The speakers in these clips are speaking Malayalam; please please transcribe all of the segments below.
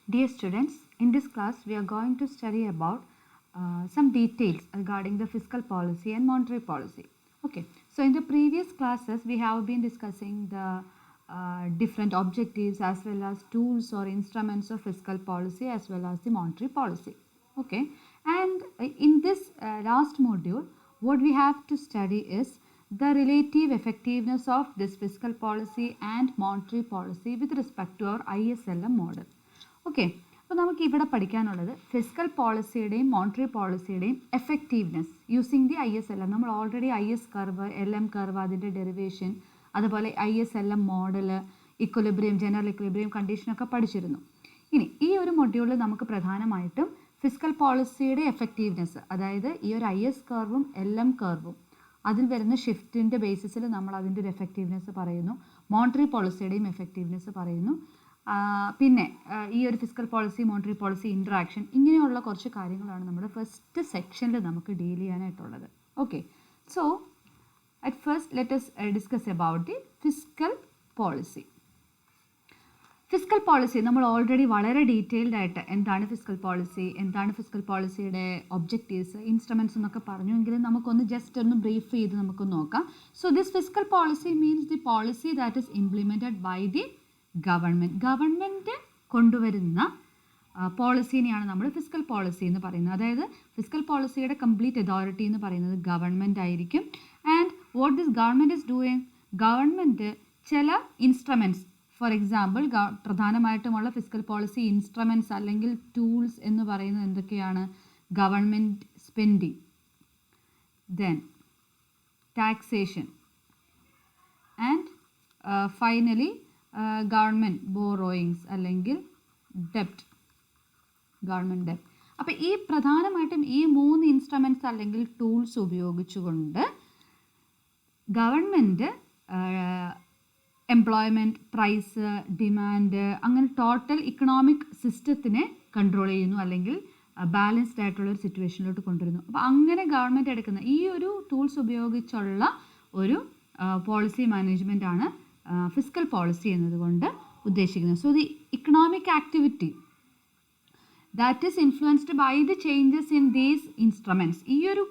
Dear students, in this class we are going to study about some details regarding the fiscal policy and monetary policy. Okay, so in the previous classes we have been discussing the different objectives as well as tools or instruments of fiscal policy as well as the monetary policy. Okay, and in this last module what we have to study is the relative effectiveness of this fiscal policy and monetary policy with respect to our ISLM model. Okay, അപ്പോൾ നമുക്ക് ഇവിടെ പഠിക്കാനുള്ളത് ഫിസ്ക്കൽ പോളിസിയുടെയും മോണിറ്ററി പോളിസിയുടെയും എഫക്റ്റീവ്നെസ് യൂസിങ് ദി ISLM. നമ്മൾ already IS curve, LM curve, അതിൻ്റെ ഡെറിവേഷൻ, അതുപോലെ ISLM model, equilibrium, general equilibrium കണ്ടീഷനൊക്കെ പഠിച്ചിരുന്നു. ഇനി ഈ ഒരു മൊഡ്യൂളിൽ നമുക്ക് പ്രധാനമായിട്ടും ഫിസ്ക്കൽ പോളിസിയുടെ എഫക്റ്റീവ്നെസ്, അതായത് ഈ ഒരു IS കർവും LM കർവും അതിൽ വരുന്ന ഷിഫ്റ്റിൻ്റെ ബേസിസിൽ നമ്മൾ അതിൻ്റെ ഒരു എഫക്റ്റീവ്നെസ് പറയുന്നു, മോണിറ്ററി പോളിസിയുടെയും എഫക്റ്റീവ്നെസ് പറയുന്നു. പിന്നെ ഈ ഒരു fiscal policy monetary policy interaction, ഇങ്ങനെയുള്ള കുറച്ച് കാര്യങ്ങളാണ് നമ്മുടെ ഫസ്റ്റ് സെക്ഷനിൽ നമുക്ക് ഡീൽ ചെയ്യാനായിട്ടുള്ളത്. Okay, so at first let us discuss about the fiscal policy. Fiscal policy നമ്മൾ ഓൾറെഡി വളരെ ഡീറ്റെയിൽഡ് ആയിട്ട് എന്താണ് ഫിസ്ക്കൽ പോളിസി, എന്താണ് ഫിസ്ക്കൽ പോളിസിയുടെ ഒബ്ജക്റ്റീവ്സ്, ഇൻസ്ട്രുമെൻറ്റ്സ് എന്നൊക്കെ പറഞ്ഞു. എങ്കിലും നമുക്കൊന്ന് ജസ്റ്റ് ഒന്ന് ബ്രീഫ് ചെയ്ത് നമുക്ക് നോക്കാം. So this fiscal policy means the policy that is implemented by the government കൊണ്ടുവരുന്ന പോളിസീനെയാണ് നമ്മൾ ഫിസ്ക്കൽ പോളിസി എന്ന് പറയുന്നത്. അതായത് ഫിസ്ക്കൽ പോളിസിയുടെ കംപ്ലീറ്റ് അതോറിറ്റി എന്ന് പറയുന്നത് ഗവൺമെൻറ് ആയിരിക്കും. And what this government is doing, government ചില ഇൻസ്ട്രുമെൻറ്റ്സ്, ഫോർ എക്സാമ്പിൾ പ്രധാനമായിട്ടുമുള്ള ഫിസ്ക്കൽ പോളിസി ഇൻസ്ട്രുമെൻറ്റ്സ് അല്ലെങ്കിൽ ടൂൾസ് എന്ന് പറയുന്നത് എന്തൊക്കെയാണ്? Government spending, then taxation, and finally government borrowings അല്ലെങ്കിൽ ഡെപ്റ്റ്, ഗവൺമെൻറ് ഡെപ്റ്റ്. അപ്പോൾ ഈ പ്രധാനമായിട്ടും ഈ 3 ഇൻസ്ട്രുമെൻറ്റ്സ് അല്ലെങ്കിൽ ടൂൾസ് ഉപയോഗിച്ചുകൊണ്ട് ഗവൺമെൻറ് എംപ്ലോയ്മെൻറ്റ്, പ്രൈസ്, ഡിമാൻഡ്, അങ്ങനെ ടോട്ടൽ ഇക്കണോമിക് സിസ്റ്റത്തിനെ കൺട്രോൾ ചെയ്യുന്നു അല്ലെങ്കിൽ ബാലൻസ്ഡ് ആയിട്ടുള്ള ഒരു സിറ്റുവേഷനിലോട്ട് കൊണ്ടുവരുന്നു. അപ്പോൾ അങ്ങനെ ഗവൺമെൻറ് എടുക്കുന്ന ഈ ഒരു ടൂൾസ് ഉപയോഗിച്ചുള്ള ഒരു പോളിസി മാനേജ്മെൻ്റ് ആണ് ഫിസ്ക്കൽ പോളിസി എന്നതുകൊണ്ട് ഉദ്ദേശിക്കുന്നത്. So the economic activity that is influenced by the changes in these instruments. ഈ ഒരു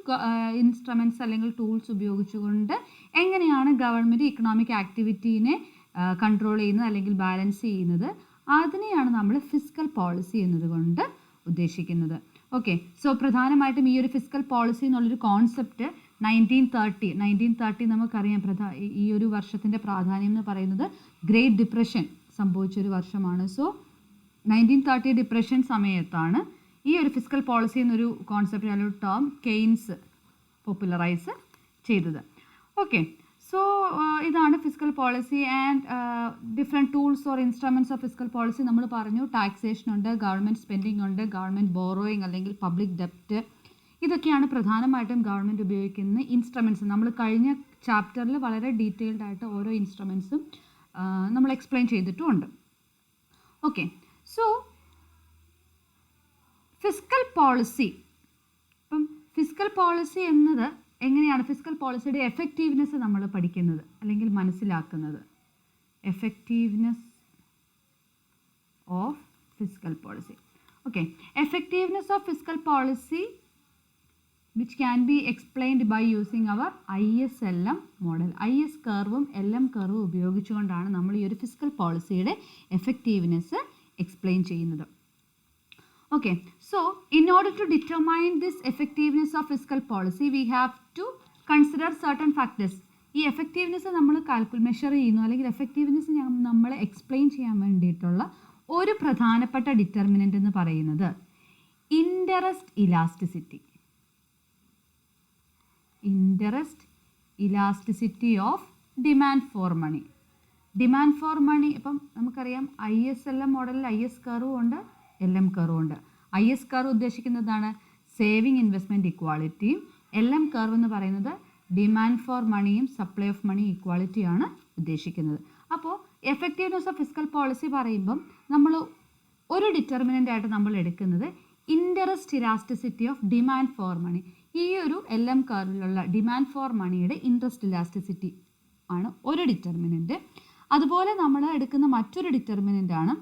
ഇൻസ്ട്രുമെൻറ്റ്സ് അല്ലെങ്കിൽ ടൂൾസ് ഉപയോഗിച്ചുകൊണ്ട് എങ്ങനെയാണ് ഗവൺമെൻറ് ഇക്കണോമിക് ആക്ടിവിറ്റീനെ കൺട്രോൾ ചെയ്യുന്നത് അല്ലെങ്കിൽ ബാലൻസ് ചെയ്യുന്നത്, അതിനെയാണ് നമ്മൾ ഫിസ്ക്കൽ പോളിസി എന്നതുകൊണ്ട് ഉദ്ദേശിക്കുന്നത്. ഓക്കെ, സോ പ്രധാനമായിട്ടും ഈ ഒരു ഫിസ്ക്കൽ പോളിസി എന്നുള്ളൊരു കോൺസെപ്റ്റ് 1930 നമുക്കറിയാം. ഈ ഒരു വർഷത്തിൻ്റെ പ്രാധാന്യം എന്ന് പറയുന്നത് ഗ്രേറ്റ് ഡിപ്രഷൻ സംഭവിച്ചൊരു വർഷമാണ്. സോ 1930 ഡിപ്രഷൻ സമയത്താണ് ഈ ഒരു ഫിസ്ക്കൽ പോളിസി എന്നൊരു കോൺസെപ്റ്റ് അല്ലെങ്കിൽ ടേം കെയ്ൻസ് പോപ്പുലറൈസ് ചെയ്തത്. ഓക്കെ, സോ ഇതാണ് fiscal policy. And different tools or instruments of fiscal policy നമ്മൾ പറഞ്ഞു. ടാക്സേഷൻ ഉണ്ട്, ഗവൺമെൻറ് സ്പെൻഡിങ് ഉണ്ട്, ഗവൺമെൻറ് ബോറോയിങ് അല്ലെങ്കിൽ പബ്ലിക് ഡെപ്റ്റ്, ഇതൊക്കെയാണ് പ്രധാനമായിട്ടും ഗവൺമെൻറ് ഉപയോഗിക്കുന്ന ഇൻസ്ട്രുമെൻറ്റ്സ്. നമ്മൾ കഴിഞ്ഞ ചാപ്റ്ററിൽ വളരെ ഡീറ്റെയിൽഡ് ആയിട്ട് ഓരോ ഇൻസ്ട്രുമെൻറ്റ്സും നമ്മൾ എക്സ്പ്ലെയിൻ ചെയ്തിട്ടുമുണ്ട്. ഓക്കെ, സോ ഫിസ്ക്കൽ പോളിസി, ഇപ്പം ഫിസ്ക്കൽ പോളിസി എന്നത് എങ്ങനെയാണ് ഫിസ്ക്കൽ പോളിസിയുടെ എഫക്റ്റീവ്നെസ് നമ്മൾ പഠിക്കുന്നത് അല്ലെങ്കിൽ മനസ്സിലാക്കുന്നത്. Effectiveness of fiscal policy. Okay, effectiveness of fiscal policy which can be explained by using our ISLM model. IS കർവും LM കർവും ഉപയോഗിച്ചുകൊണ്ടാണ് നമ്മൾ ഈ ഒരു ഫിസ്ക്കൽ പോളിസിയുടെ എഫക്റ്റീവ്നെസ് എക്സ്പ്ലെയിൻ ചെയ്യുന്നത്. Okay, so in order to determine this effectiveness of fiscal policy we have to consider certain factors. ഈ എഫക്റ്റീവ്നെസ് നമ്മൾ മെഷർ ചെയ്യുന്നു അല്ലെങ്കിൽ എഫക്റ്റീവ്നെസ് നമ്മൾ എക്സ്പ്ലെയിൻ ചെയ്യാൻ വേണ്ടിയിട്ടുള്ള ഒരു പ്രധാനപ്പെട്ട ഡിറ്റർമിനൻ്റ് എന്ന് പറയുന്നത് interest elasticity. Interest elasticity of demand for money. Demand for money ഇപ്പം നമുക്കറിയാം ISLM മോഡലിൽ IS കർവും ഉണ്ട്, LM കർവും ഉണ്ട്. IS കർവ് ഉദ്ദേശിക്കുന്നതാണ് സേവിങ് ഇൻവെസ്റ്റ്മെൻറ്റ് ഇക്വാളിറ്റിയും, LM കർവ് എന്ന് പറയുന്നത് ഡിമാൻഡ് ഫോർ മണിയും സപ്ലൈ ഓഫ് മണി ഇക്വാളിറ്റിയാണ് ഉദ്ദേശിക്കുന്നത്. അപ്പോൾ എഫക്റ്റീവ്നെസ് ഓഫ് ഫിസ്ക്കൽ പോളിസി പറയുമ്പം നമ്മൾ ഒരു ഡിറ്റർമിനൻ്റ് ആയിട്ട് നമ്മൾ എടുക്കുന്നത് interest elasticity of demand for money. ഈ ഒരു LM കർവിലുള്ള ഡിമാൻഡ് ഫോർ മണിയുടെ ഇൻട്രസ്റ്റ് ഇലാസ്റ്റിസിറ്റി ആണ് ഒരു ഡിറ്റർമിനൻ്റ്. അതുപോലെ നമ്മൾ എടുക്കുന്ന മറ്റൊരു ഡിറ്റർമിനൻ്റ് ആണ്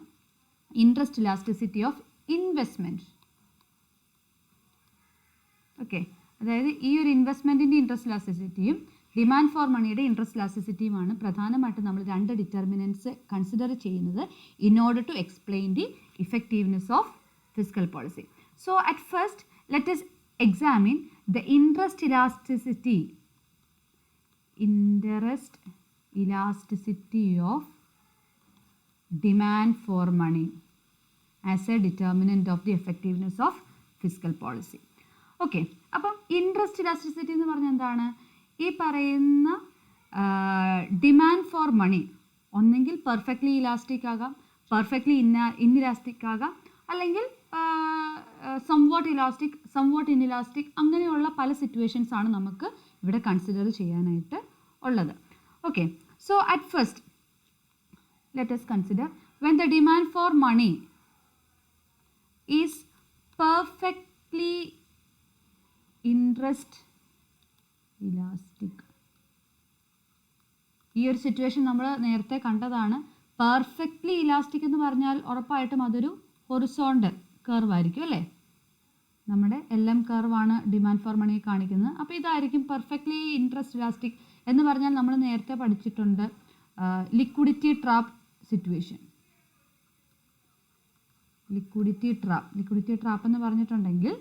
interest elasticity of investment. Okay, അതായത് ഈ ഒരു ഇൻവെസ്റ്റ്മെൻറ്റിൻ്റെ ഇൻട്രസ്റ്റ് ഇലാസ്റ്റിസിറ്റിയും ഡിമാൻഡ് ഫോർ മണിയുടെ ഇൻട്രസ്റ്റ് ഇലാസ്റ്റിസിറ്റിയുമാണ് പ്രധാനമായിട്ടും നമ്മൾ രണ്ട് ഡിറ്റർമിനൻസ് കൺസിഡർ ചെയ്യുന്നത് in order to explain the effectiveness of fiscal policy. So at first let us examine the interest elasticity of demand for money as a determinant of the effectiveness of fiscal policy. Okay, അപ്പം ഇൻട്രസ്റ്റ് ഇലാസ്റ്റിസിറ്റി എന്ന് പറഞ്ഞാൽ എന്താണ്? ഈ പറയുന്ന ഡിമാൻഡ് ഫോർ മണി ഒന്നെങ്കിൽ പെർഫെക്റ്റ്ലി ഇലാസ്റ്റിക് ആകാം, പെർഫെക്റ്റ്ലി ഇൻഇലാസ്റ്റിക് ആകാം, അല്ലെങ്കിൽ സംവാട്ട് ഇലാസ്റ്റിക്, സംവാട്ട് ഇൻഇലാസ്റ്റിക്, അങ്ങനെയുള്ള പല സിറ്റുവേഷൻസ് ആണ് നമുക്ക് ഇവിടെ കൺസിഡർ ചെയ്യാനായിട്ട് ഉള്ളത്. Okay, so at first let us consider when the demand for money is perfectly interest elastic. ഈ ഒരു സിറ്റുവേഷൻ നമ്മൾ നേരത്തെ കണ്ടതാണ്. പെർഫെക്റ്റ്ലി ഇലാസ്റ്റിക് എന്ന് പറഞ്ഞാൽ ഉറപ്പായിട്ടും അതൊരു ഹൊറിസോണ്ടൽ കർവ് ആയിരിക്കും അല്ലേ? നമ്മുടെ LM കർവാണ് ഡിമാൻഡ് ഫോർ മണിയെ കാണിക്കുന്നത്. അപ്പോൾ ഇതായിരിക്കും പെർഫെക്റ്റ്ലി ഇൻട്രസ്റ്റ് ഇലാസ്റ്റിക് എന്ന് പറഞ്ഞാൽ നമ്മൾ നേരത്തെ പഠിച്ചിട്ടുണ്ട് liquidity trap situation. Liquidity trap എന്ന് പറഞ്ഞിട്ടുണ്ടെങ്കിൽ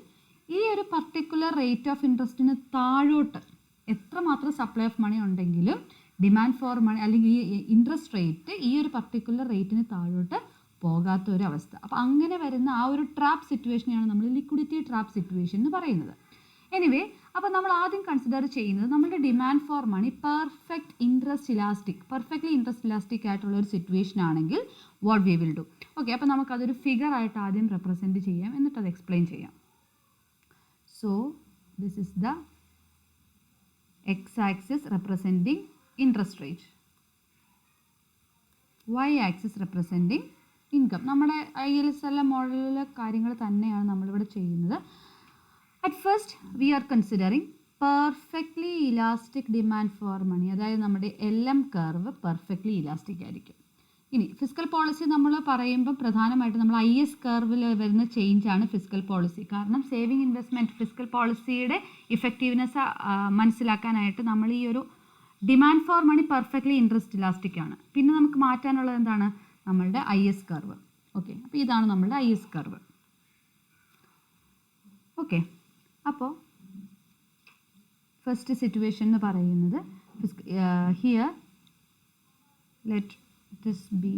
ഈ ഒരു പർട്ടിക്കുലർ റേറ്റ് ഓഫ് ഇൻട്രസ്റ്റിന് താഴോട്ട് എത്രമാത്രം സപ്ലൈ ഓഫ് മണി ഉണ്ടെങ്കിലും ഡിമാൻഡ് ഫോർ മണി അല്ലെങ്കിൽ ഈ ഇൻട്രസ്റ്റ് റേറ്റ് ഈ ഒരു പർട്ടിക്കുലർ റേറ്റിന് താഴോട്ട് പോകാത്ത ഒരു അവസ്ഥ. അപ്പോൾ അങ്ങനെ വരുന്ന ആ ഒരു ട്രാപ്പ് സിറ്റുവേഷനെയാണ് നമ്മൾ ലിക്വിഡിറ്റി ട്രാപ്പ് സിറ്റുവേഷൻ എന്ന് പറയുന്നത്. എനിവേ, അപ്പോൾ നമ്മൾ ആദ്യം കൺസിഡർ ചെയ്യുന്നത് നമ്മുടെ demand for money perfectly interest elastic ആയിട്ടുള്ള ഒരു സിറ്റുവേഷൻ ആണെങ്കിൽ what we will do. Okay, അപ്പോൾ നമുക്കതൊരു ഫിഗർ ആയിട്ട് ആദ്യം റെപ്രസെൻറ്റ് ചെയ്യാം, എന്നിട്ട് അത് എക്സ്പ്ലെയിൻ ചെയ്യാം. So this is the X axis representing interest rate, Y axis representing income. നമ്മുടെ ILSLM മോഡലിലെ കാര്യങ്ങൾ തന്നെയാണ് നമ്മളിവിടെ ചെയ്യുന്നത്. At first we are considering perfectly elastic demand for money, അതായത് നമ്മുടെ LM കർവ് പെർഫെക്റ്റ്ലി ഇലാസ്റ്റിക് ആയിരിക്കും. ഇനി ഫിസ്ക്കൽ പോളിസി നമ്മൾ പറയുമ്പോൾ പ്രധാനമായിട്ടും നമ്മൾ IS കർവിൽ വരുന്ന ചേഞ്ചാണ് ഫിസ്ക്കൽ പോളിസി. കാരണം സേവിങ് ഇൻവെസ്റ്റ്മെൻറ്റ് ഫിസ്ക്കൽ പോളിസിയുടെ ഇഫക്റ്റീവ്നെസ് മനസ്സിലാക്കാനായിട്ട് നമ്മൾ ഈ ഒരു demand for money perfectly interest elastic ആണ്. പിന്നെ നമുക്ക് മാറ്റാനുള്ളത് എന്താണ്? നമ്മളുടെ IS കർവ്. ഓക്കെ, അപ്പോൾ ഇതാണ് നമ്മളുടെ IS കർവ്. ഓക്കെ, അപ്പോൾ ഫസ്റ്റ് സിറ്റുവേഷൻ എന്ന് പറയുന്നത് here let this B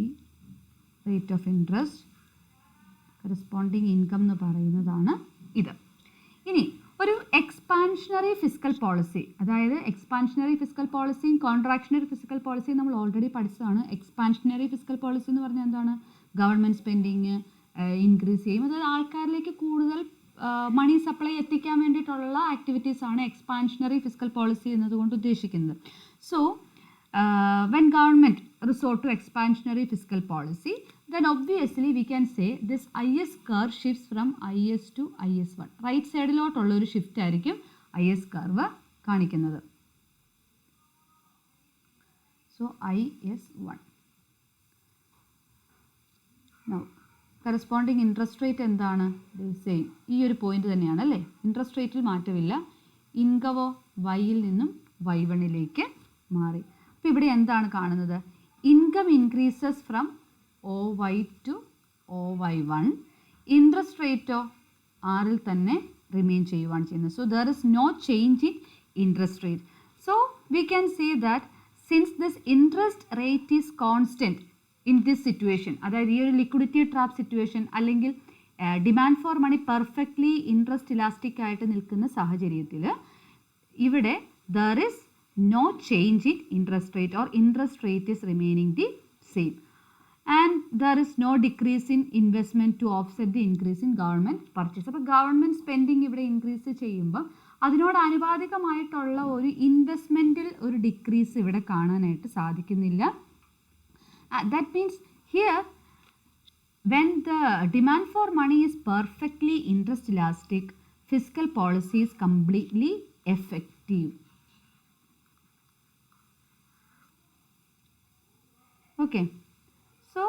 rate of interest, corresponding income എന്ന് പറയുന്നതാണ് ഇത്. ഇനി ഒരു എക്സ്പാൻഷനറി ഫിസ്ക്കൽ പോളിസി, അതായത് എക്സ്പാൻഷനറി ഫിസ്ക്കൽ പോളിസിയും കോൺട്രാക്ഷണറി ഫിസ്ക്കൽ പോളിസിയും നമ്മൾ ഓൾറെഡി പഠിച്ചതാണ്. എക്സ്പാൻഷനറി ഫിസ്ക്കൽ പോളിസി എന്ന് പറഞ്ഞാൽ എന്താണ്? ഗവൺമെൻറ് സ്പെൻഡിങ് ഇൻക്രീസ് ചെയ്യും, അതായത് ആൾക്കാരിലേക്ക് കൂടുതൽ മണി സപ്ലൈ എത്തിക്കാൻ വേണ്ടിയിട്ടുള്ള ആക്ടിവിറ്റീസ് ആണ് എക്സ്പാൻഷനറി ഫിസ്ക്കൽ പോളിസി എന്നതുകൊണ്ട് ഉദ്ദേശിക്കുന്നത്. So when government resort to expansionary fiscal policy, then obviously we can say this IS curve shifts from IS to IS1. Right സൈഡിലോട്ടുള്ള ഒരു ഷിഫ്റ്റ് ആയിരിക്കും IS കർവ് കാണിക്കുന്നത്. So IS1. Now corresponding interest rate എന്താണ്? സെയിം, ഈ ഒരു പോയിന്റ് തന്നെയാണ് അല്ലേ? ഇൻട്രസ്റ്റ് റേറ്റിൽ മാറ്റമില്ല. ഇൻകവോ വൈയിൽ നിന്നും Y1ലേക്ക് മാറി. അപ്പോൾ ഇവിടെ എന്താണ് കാണുന്നത്? Income increases from OY to OY1. Interest റേറ്റോ ആറിൽ തന്നെ റിമെയിൻ ചെയ്യുവാണ് ചെയ്യുന്നത്. So there is no change in interest rate. So we can say that since this interest rate is constant in this situation, അതായത് ഈ ഒരു ലിക്വിഡിറ്റി ട്രാപ്പ് സിറ്റുവേഷൻ അല്ലെങ്കിൽ demand for money perfectly interest elastic ആയിട്ട് നിൽക്കുന്ന സാഹചര്യത്തിൽ ഇവിടെ there is no change in interest rate or interest rate is remaining the same, and there is no decrease in investment to offset the increase in government purchase. അപ്പോൾ ഗവൺമെൻറ് സ്പെൻഡിങ് ഇവിടെ ഇൻക്രീസ് ചെയ്യുമ്പോൾ അതിനോട് ആനുപാതികമായിട്ടുള്ള ഒരു ഇൻവെസ്റ്റ്മെൻറ്റിൽ ഒരു ഡിക്രീസ് ഇവിടെ കാണാനായിട്ട് സാധിക്കുന്നില്ല. That means here when the demand for money is perfectly interest elastic, fiscal policy is completely effective. Okay, so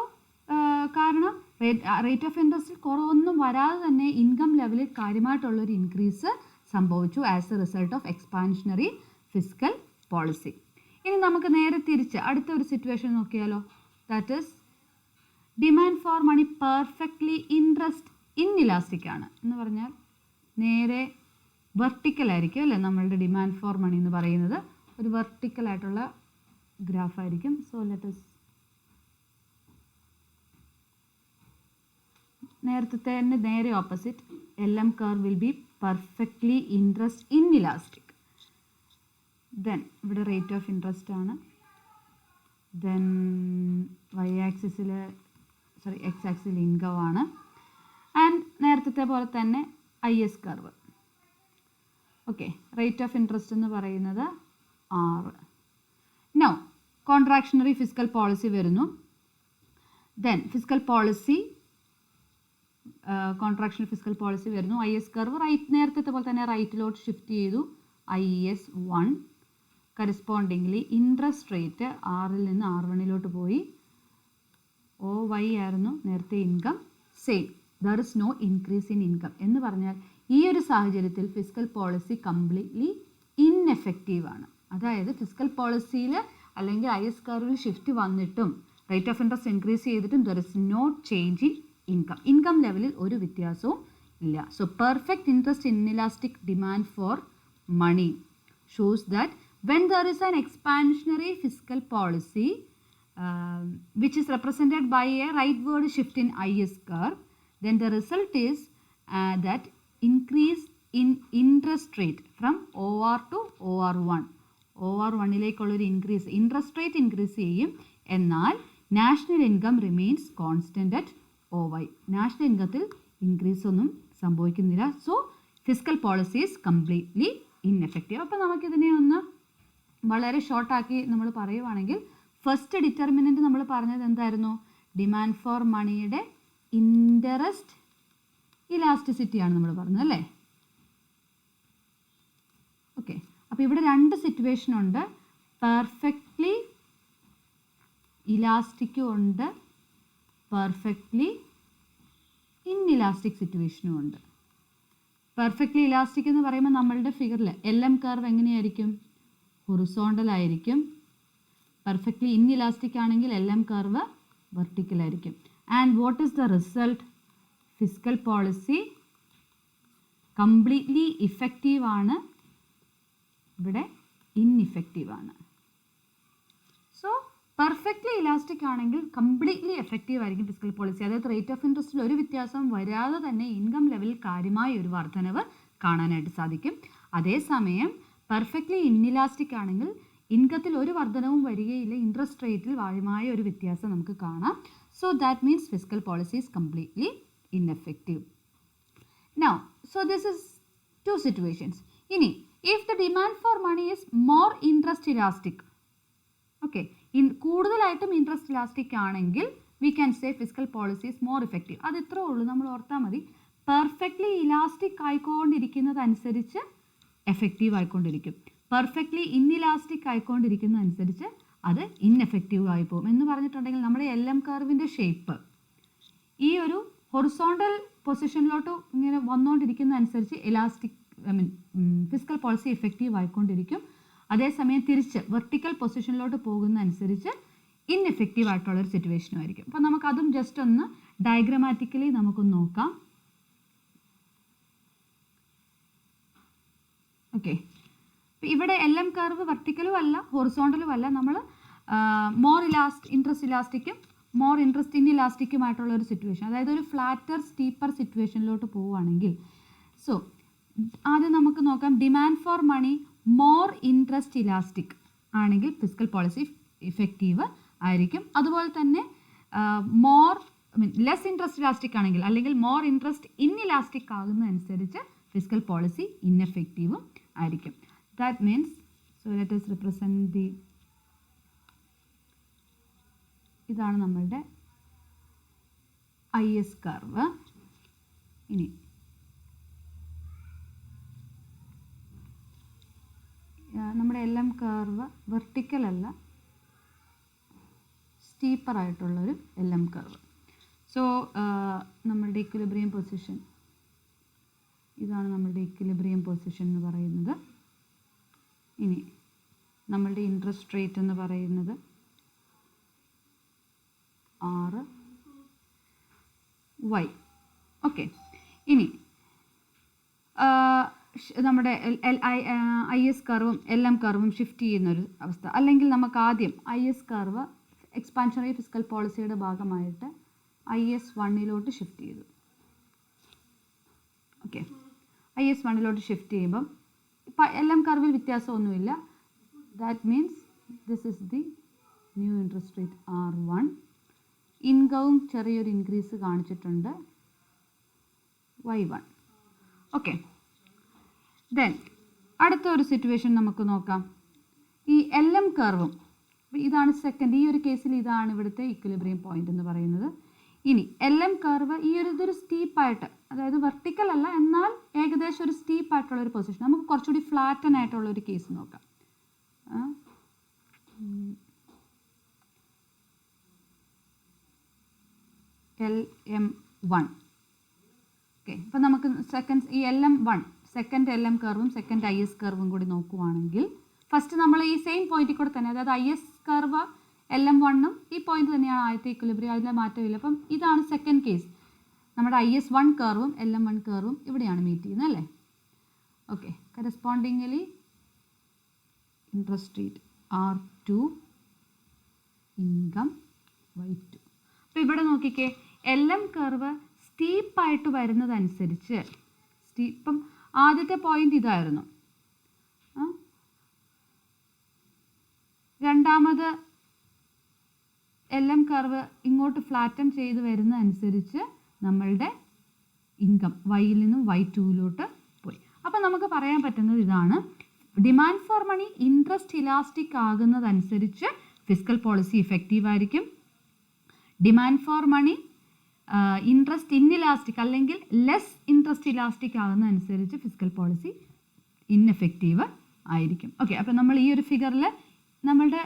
കാരണം റേറ്റ് ഓഫ് ഇൻട്രസ്റ്റിൽ കുറവൊന്നും വരാതെ തന്നെ ഇൻകം ലെവലിൽ കാര്യമായിട്ടുള്ളൊരു ഇൻക്രീസ് സംഭവിച്ചു as a result of expansionary fiscal policy. ഇനി നമുക്ക് നേരെ തിരിച്ച് അടുത്ത ഒരു സിറ്റുവേഷൻ നോക്കിയാലോ. That is demand for money perfectly inelastic ആണ് എന്ന് പറഞ്ഞാൽ നേരെ വെർട്ടിക്കലായിരിക്കും അല്ലേ. നമ്മളുടെ ഡിമാൻഡ് ഫോർ മണി എന്ന് പറയുന്നത് ഒരു വെർട്ടിക്കലായിട്ടുള്ള ഗ്രാഫായിരിക്കും. സോ ലെറ്റ് us നേരത്തെ തന്നെ നേരെ opposite LM curve will be perfectly inelastic. Then ഇവിടെ റേറ്റ് ഓഫ് ഇൻട്രസ്റ്റ് ആണ്. ദെൻ എക്സ് ആക്സിൽ ഇൻകം ആണ്. ആൻഡ് നേരത്തെ പോലെ തന്നെ IS curve. Okay, rate of interest എന്ന് പറയുന്നത് 6. നൗ കോൺട്രാക്ഷണറി ഫിസ്ക്കൽ പോളിസി വരുന്നു. Then fiscal policy contractional fiscal policy വരുന്നു. IS കർവ് നേരത്തെ പോലെ തന്നെ റൈറ്റിലോട്ട് ഷിഫ്റ്റ് ചെയ്തു. IS1 കറസ്പോണ്ടിങ്ലി ഇൻട്രസ്റ്റ് റേറ്റ് 6ൽ നിന്ന് R1 പോയി. OY ആയിരുന്നു നേരത്തെ income. Same, there is no increase in income എന്ന് പറഞ്ഞാൽ ഈ ഒരു സാഹചര്യത്തിൽ ഫിസ്ക്കൽ പോളിസി കംപ്ലീറ്റ്ലി ഇൻഎഫക്റ്റീവ് ആണ്. അതായത് ഫിസ്ക്കൽ പോളിസിയിൽ അല്ലെങ്കിൽ IS കർവിൽ ഷിഫ്റ്റ് വന്നിട്ടും റേറ്റ് ഓഫ് ഇൻട്രസ്റ്റ് ഇൻക്രീസ് ചെയ്തിട്ടും there is no change in income ലെവലിൽ ഒരു വ്യത്യാസവും ഇല്ല. So perfect interest inelastic demand for money shows that when there is an expansionary fiscal policy which is represented by a rightward shift in IS curve, then the result is that increase in interest rate from OR to OR1. OR1ലേക്കുള്ളൊരു ഇൻക്രീസ്, ഇൻട്രസ്റ്റ് റേറ്റ് ഇൻക്രീസ് ചെയ്യും. എന്നാൽ national income remains constant at OY. National ഇൻകത്തിൽ ഇൻക്രീസ് ഒന്നും സംഭവിക്കുന്നില്ല. So fiscal policy is completely ineffective. അപ്പോൾ നമുക്കിതിനെ ഒന്ന് വളരെ ഷോർട്ടാക്കി നമ്മൾ പറയുവാണെങ്കിൽ ഫസ്റ്റ് ഡിറ്റർമിനൻറ്റ് നമ്മൾ പറഞ്ഞത് എന്തായിരുന്നു? ഡിമാൻഡ് ഫോർ മണിയുടെ ഇൻട്രസ്റ്റ് ഇലാസ്റ്റിസിറ്റിയാണ് നമ്മൾ പറഞ്ഞത് അല്ലേ. ഓക്കെ, അപ്പോൾ ഇവിടെ രണ്ട് സിറ്റുവേഷൻ ഉണ്ട്. പെർഫെക്റ്റ്ലി ഇലാസ്റ്റിക്കും ഉണ്ട്, പെർഫെക്റ്റ്ലി ഇൻഇലാസ്റ്റിക് സിറ്റുവേഷനും ഉണ്ട്. പെർഫെക്റ്റ്ലി ഇലാസ്റ്റിക് എന്ന് പറയുമ്പോൾ നമ്മളുടെ ഫിഗറിൽ LM കർവ് എങ്ങനെയായിരിക്കും? ഹൊറിസോണ്ടൽ ആയിരിക്കും. പെർഫെക്റ്റ്ലി ഇൻഇലാസ്റ്റിക് ആണെങ്കിൽ LM കർവ് വെർട്ടിക്കൽ ആയിരിക്കും. And what is the result? Fiscal policy completely effective ആണ്, ഇവിടെ ഇൻഇഫക്റ്റീവ് ആണ്. സോ പെർഫെക്റ്റ്ലി ഇലാസ്റ്റിക് ആണെങ്കിൽ കംപ്ലീറ്റ്ലി എഫക്റ്റീവ് ആയിരിക്കും ഫിസ്ക്കൽ പോളിസി. അതായത് റേറ്റ് ഓഫ് ഇൻട്രസ്റ്റിൽ ഒരു വ്യത്യാസം വരാതെ തന്നെ ഇൻകം ലെവലിൽ കാര്യമായ ഒരു വർധനവ് കാണാനായിട്ട് സാധിക്കും. അതേസമയം പെർഫെക്റ്റ്ലി ഇൻഇലാസ്റ്റിക് ആണെങ്കിൽ ഇൻകത്തിൽ ഒരു വർധനവും വരികയില്ല, ഇൻട്രസ്റ്റ് റേറ്റിൽ കാര്യമായ ഒരു വ്യത്യാസം നമുക്ക് കാണാം. So that means fiscal policy is completely ineffective. Now so this is two situations. ഇനി if the demand for money is more interest elastic, okay, കൂടുതലായിട്ടും ഇൻട്രസ്റ്റ് ഇലാസ്റ്റിക് ആണെങ്കിൽ we can say fiscal policy is more effective. അത് ഇത്രേ ഉള്ളൂ, നമ്മൾ ഓർത്താൽ മതി. പെർഫെക്റ്റ്ലി ഇലാസ്റ്റിക് ആയിക്കൊണ്ടിരിക്കുന്നതനുസരിച്ച് എഫക്റ്റീവ് ആയിക്കൊണ്ടിരിക്കും, പെർഫെക്റ്റ്ലി ഇൻഇലാസ്റ്റിക് ആയിക്കൊണ്ടിരിക്കുന്നതനുസരിച്ച് അത് ഇൻഎഫക്റ്റീവ് ആയി പോകും എന്ന് പറഞ്ഞിട്ടുണ്ടെങ്കിൽ നമ്മുടെ LM കർവിൻ്റെ ഷേപ്പ് ഈ ഒരു ഹൊറിസോണ്ടൽ പൊസിഷനിലോട്ട് ഇങ്ങനെ വന്നുകൊണ്ടിരിക്കുന്നതനുസരിച്ച് ഫിസ്ക്കൽ പോളിസി ഇഫക്റ്റീവ് ആയിക്കൊണ്ടിരിക്കും. അതേസമയം തിരിച്ച് വെർട്ടിക്കൽ പൊസിഷനിലോട്ട് പോകുന്നതനുസരിച്ച് ഇൻഎഫക്റ്റീവ് ആയിട്ടുള്ളൊരു സിറ്റുവേഷനും ആയിരിക്കും. അപ്പോൾ നമുക്കതും ജസ്റ്റ് ഒന്ന് ഡയഗ്രമാറ്റിക്കലി നമുക്കൊന്ന് നോക്കാം. ഓക്കെ, ഇവിടെ LM കർവ് വെർട്ടിക്കലും അല്ല ഹൊറിസോണ്ടലും അല്ല, നമ്മൾ മോർ ഇൻട്രസ്റ്റ് ഇലാസ്റ്റിക്കും മോർ ഇൻട്രസ്റ്റ് ഇൻഇലാസ്റ്റിക്കുമായിട്ടുള്ള ഒരു സിറ്റുവേഷൻ, അതായത് ഒരു ഫ്ലാറ്റർ സ്റ്റീപ്പർ സിറ്റുവേഷനിലോട്ട് പോവുകയാണെങ്കിൽ. സോ ആദ്യം നമുക്ക് നോക്കാം. Demand for money more interest elastic ആണെങ്കിൽ ഫിസ്ക്കൽ പോളിസി ഇഫക്റ്റീവ് ആയിരിക്കും. അതുപോലെ തന്നെ ലെസ് ഇൻട്രസ്റ്റ് ഇലാസ്റ്റിക് ആണെങ്കിൽ അല്ലെങ്കിൽ മോർ ഇൻട്രസ്റ്റ് ഇൻഇലാസ്റ്റിക് ആകുന്നതനുസരിച്ച് ഫിസ്ക്കൽ പോളിസി ഇൻഎഫക്റ്റീവും ആയിരിക്കും. That means, so let us represent the, ഇതാണ് നമ്മളുടെ IS കർവ്. ഇനി നമ്മുടെ LM കർവ് വെർട്ടിക്കൽ അല്ല, സ്റ്റീപ്പർ ആയിട്ടുള്ളൊരു LM കർവ്. സോ നമ്മളുടെ ഇക്വിലിബ്രിയം പൊസിഷൻ ഇതാണ് നമ്മളുടെ ഇക്വിലിബ്രിയം പൊസിഷൻ എന്ന് പറയുന്നത്. ഇനി നമ്മളുടെ ഇൻട്രസ്റ്റ് റേറ്റ് എന്ന് പറയുന്നത് RY. ഓക്കെ, ഇനി നമ്മുടെ IS കർവും LM കർവും ഷിഫ്റ്റ് ചെയ്യുന്നൊരു അവസ്ഥ, അല്ലെങ്കിൽ നമുക്ക് ആദ്യം IS കർവ് എക്സ്പാൻഷണറി ഫിസ്ക്കൽ പോളിസിയുടെ ഭാഗമായിട്ട് IS1 ഷിഫ്റ്റ് ചെയ്തു. ഓക്കെ, IS1 ഷിഫ്റ്റ് ചെയ്യുമ്പം ഇപ്പം LM കർവിൽ വ്യത്യാസമൊന്നുമില്ല. That means this is the new interest rate R1. ഇൻകവും ചെറിയൊരു ഇൻക്രീസ് കാണിച്ചിട്ടുണ്ട് Y1. ഓക്കെ, ദെൻ അടുത്ത ഒരു സിറ്റുവേഷൻ നമുക്ക് നോക്കാം. ഈ LM കർവും ഇതാണ് സെക്കൻഡ്, ഈ ഒരു കേസിൽ ഇതാണ് ഇവിടുത്തെ ഇക്വിലിബ്രിയം പോയിന്റ് എന്ന് പറയുന്നത്. ഇനി LM കർവ് ഈ ഇതൊരു സ്റ്റീപ്പായിട്ട്, അതായത് വെർട്ടിക്കൽ അല്ല എന്നാൽ ഏകദേശം ഒരു സ്റ്റീപ്പായിട്ടുള്ള ഒരു പൊസിഷൻ. നമുക്ക് കുറച്ചുകൂടി ഫ്ലാറ്റൻ ആയിട്ടുള്ള ഒരു കേസ് നോക്കാം. LM1. ഓക്കെ, അപ്പം നമുക്ക് ഈ LM1 സെക്കൻഡ് LM കർവും സെക്കൻഡ് IS കർവും കൂടി നോക്കുവാണെങ്കിൽ ഫസ്റ്റ് നമ്മൾ ഈ സെയിം പോയിന്റിൽ കൂടെ തന്നെ, അതായത് IS കർവ് LM1ഉം ഈ പോയിന്റ് തന്നെയാണ് ആദ്യത്തെ ഇക്വിലിബ്രിയം, അതിലെ മാറ്റമില്ല. അപ്പം ഇതാണ് സെക്കൻഡ് കേസ്. നമ്മുടെ IS1 കർവും LM1 കർവും ഇവിടെയാണ് മീറ്റ് ചെയ്യുന്നത് അല്ലേ. Okay, correspondingly interest rate R2, income Y2. അപ്പോൾ ഇവിടെ നോക്കിക്കേ, LM കർവ് സ്റ്റീപ്പായിട്ട് വരുന്നതനുസരിച്ച് ഇപ്പം ആദ്യത്തെ പോയിന്റ് ഇതായിരുന്നു, രണ്ടാമത് LM കർവ് ഇങ്ങോട്ട് ഫ്ലാറ്റൻ ചെയ്ത് വരുന്നതനുസരിച്ച് നമ്മളുടെ ഇൻകം Yയിൽ നിന്നും Y2 പോയി. അപ്പം നമുക്ക് പറയാൻ പറ്റുന്നത് ഇതാണ്, demand for money interest elastic ആകുന്നതനുസരിച്ച് ഫിസ്ക്കൽ പോളിസി ഇഫക്റ്റീവ് ആയിരിക്കും. Demand for money interest inelastic അല്ലെങ്കിൽ ലെസ് ഇൻട്രസ്റ്റ് ഇലാസ്റ്റിക് ആകുന്നതനുസരിച്ച് ഫിസ്ക്കൽ പോളിസി ഇൻഎഫക്റ്റീവ് ആയിരിക്കും. ഓക്കെ, അപ്പം നമ്മൾ ഈ ഒരു ഫിഗറിൽ നമ്മളുടെ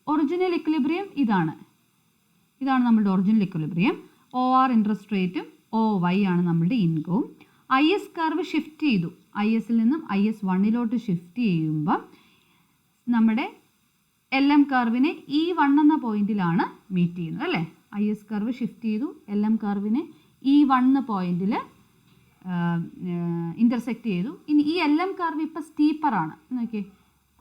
ഒറിജിനൽ ഇക്വിലിബ്രിയം ഇതാണ് നമ്മളുടെ ഒറിജിനൽ ഇക്വിലിബ്രിയം. OR ഇൻട്രസ്റ്റ് റേറ്റും OY ആണ് നമ്മളുടെ ഇൻകവും. IS കർവ് ഷിഫ്റ്റ് ചെയ്തു, ISൽ നിന്നും IS1 ഷിഫ്റ്റ് ചെയ്യുമ്പം നമ്മുടെ LM കർവിനെ E1 എന്ന പോയിന്റിലാണ് മീറ്റ് ചെയ്യുന്നത് അല്ലേ. IS കർവ് ഷിഫ്റ്റ് ചെയ്തു, LM കർവിനെ E1 പോയിന്റിൽ ഇൻ്റർസെക്റ്റ് ചെയ്തു. ഇനി ഈ LM കർവ് ഇപ്പോൾ സ്റ്റീപ്പറാണ്, നോക്കിയേ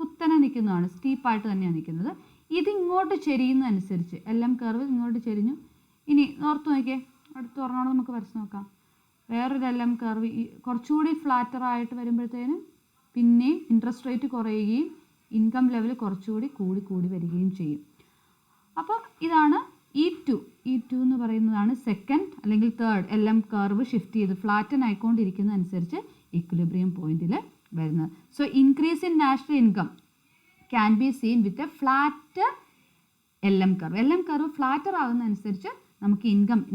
കുത്തനെ നിൽക്കുന്നതാണ്, സ്റ്റീപ്പായിട്ട് തന്നെയാണ് നിൽക്കുന്നത്. ഇതിങ്ങോട്ട് ചെരിയുന്നതനുസരിച്ച് LM കർവ് ഇങ്ങോട്ട് ചെരിഞ്ഞു. ഇനി ഓർത്ത് നോക്കിയേ, അടുത്ത് പറഞ്ഞോളം നമുക്ക് വരച്ച് നോക്കാം. വേറൊരു LM കർവ് കുറച്ചുകൂടി ഫ്ലാറ്ററായിട്ട് വരുമ്പോഴത്തേനും പിന്നെയും ഇൻട്രസ്റ്റ് റേറ്റ് കുറയുകയും ഇൻകം ലെവൽ കുറച്ചുകൂടി കൂടി വരികയും ചെയ്യും. അപ്പോൾ ഇതാണ് E2 എന്ന് പറയുന്നതാണ് സെക്കൻഡ് അല്ലെങ്കിൽ തേർഡ് LM കർവ് ഷിഫ്റ്റ് ചെയ്ത് ഫ്ലാറ്റൻ ആയിക്കൊണ്ടിരിക്കുന്നതനുസരിച്ച് ഇക്വിലിബ്രിയം പോയിന്റിൽ വരുന്നത്. So increase in national income can be seen with a flatter LM curve. LM curve flatter ആകുന്നതനുസരിച്ച് നമുക്ക്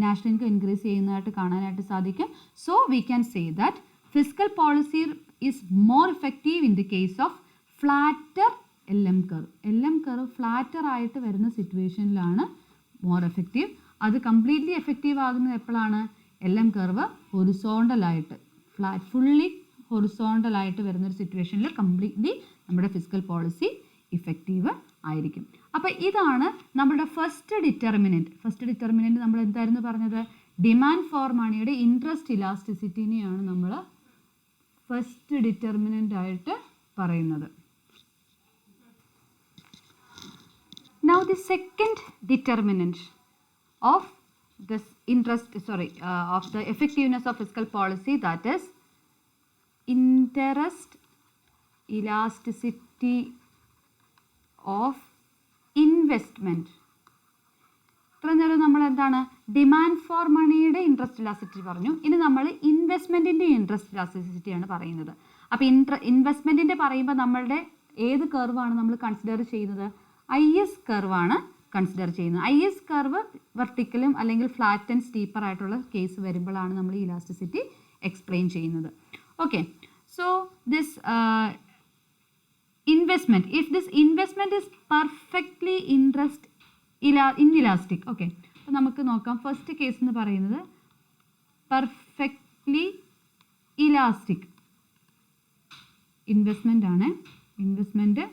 നാഷണൽ ഇൻകം ഇൻക്രീസ് ചെയ്യുന്നതായിട്ട് കാണാനായിട്ട് സാധിക്കും. So we can say that fiscal policy is more effective in the case of flatter LM curve. LM curve flatter ആയിട്ട് വരുന്ന സിറ്റുവേഷനിലാണ് മോർ എഫക്റ്റീവ്. അത് കംപ്ലീറ്റ്ലി എഫക്റ്റീവ് ആകുന്നത് എപ്പോഴാണ്? LM കർവ് ഹൊറിസോണ്ടലായിട്ട് ഫുള്ളി ഹൊറിസോണ്ടലായിട്ട് വരുന്നൊരു സിറ്റുവേഷനിൽ കംപ്ലീറ്റ്ലി നമ്മുടെ ഫിസ്ക്കൽ പോളിസി ഇഫക്റ്റീവ് ആയിരിക്കും. അപ്പോൾ ഇതാണ് നമ്മുടെ ഫസ്റ്റ് ഡിറ്റർമിനൻറ്റ്. നമ്മൾ എന്തായിരുന്നു പറഞ്ഞത്? ഡിമാൻഡ് ഫോർ മണിയുടെ ഇൻട്രസ്റ്റ് ഇലാസ്റ്റിസിറ്റിനെയാണ് നമ്മൾ ഫസ്റ്റ് ഡിറ്റർമിനൻ്റ് ആയിട്ട് പറയുന്നത്. Now the second determinant of this of the effectiveness of fiscal policy, that is interest elasticity of investment. ഇത്രയും നേരം നമ്മൾ എന്താണ് ഡിമാൻഡ് ഫോർ മണിയുടെ ഇൻട്രസ്റ്റ് ഇലാസ്റ്റിസിറ്റി പറഞ്ഞു. ഇനി നമ്മൾ ഇൻവെസ്റ്റ്മെൻറ്റിൻ്റെ ഇൻട്രസ്റ്റ് ഇലാസ്റ്റിസിറ്റിയാണ് പറയുന്നത്. അപ്പോൾ ഇൻവെസ്റ്റ്മെൻറ്റിൻ്റെ പറയുമ്പോൾ നമ്മളുടെ ഏത് കർവാണ് നമ്മൾ കൺസിഡർ ചെയ്യുന്നത്? IS കർവാണ് കൺസിഡർ ചെയ്യുന്നത്. IS കർവ് വെർട്ടിക്കലും അല്ലെങ്കിൽ ഫ്ലാറ്റ് ആൻഡ് സ്റ്റീപ്പർ ആയിട്ടുള്ള കേസ് വരുമ്പോഴാണ് നമ്മൾ ഈ ഇലാസ്റ്റിസിറ്റി എക്സ്പ്ലെയിൻ ചെയ്യുന്നത്. Okay, so this investment, if this investment is perfectly inelastic, okay, അപ്പോൾ നമുക്ക് നോക്കാം. ഫസ്റ്റ് കേസ് എന്ന് പറയുന്നത് പെർഫെക്റ്റ്ലി ഇലാസ്റ്റിക് ഇൻവെസ്റ്റ്മെൻ്റ് ആണ്. ഇൻവെസ്റ്റ്മെൻറ്റ്